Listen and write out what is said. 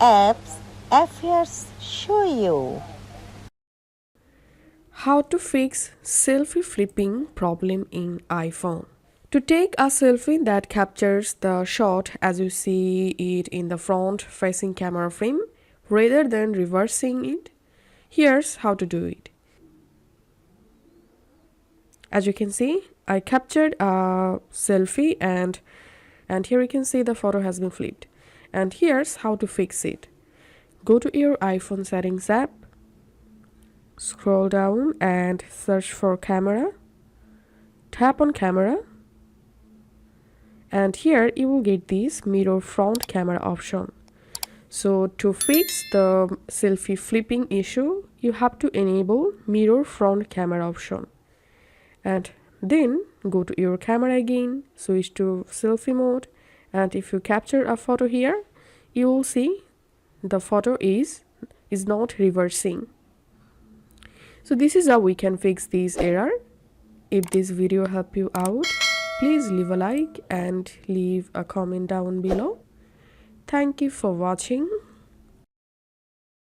apps appears show you. How to fix selfie flipping problem in iPhone. To take a selfie that captures the shot as you see it in the front facing camera frame rather than reversing it, here's how to do it. As you can see, I captured a selfie and here you can see the photo has been flipped. And here's how to fix it. Go to your iPhone settings app, scroll down and search for camera, tap on camera, and here you will get this mirror front camera option. So to fix the selfie flipping issue, you have to enable mirror front camera option. And then go to your camera again, switch to selfie mode, and if you capture a photo here, you will see the photo is not reversing. So this is how we can fix this error. If this video helped you out, please leave a like and leave a comment down below. Thank you for watching.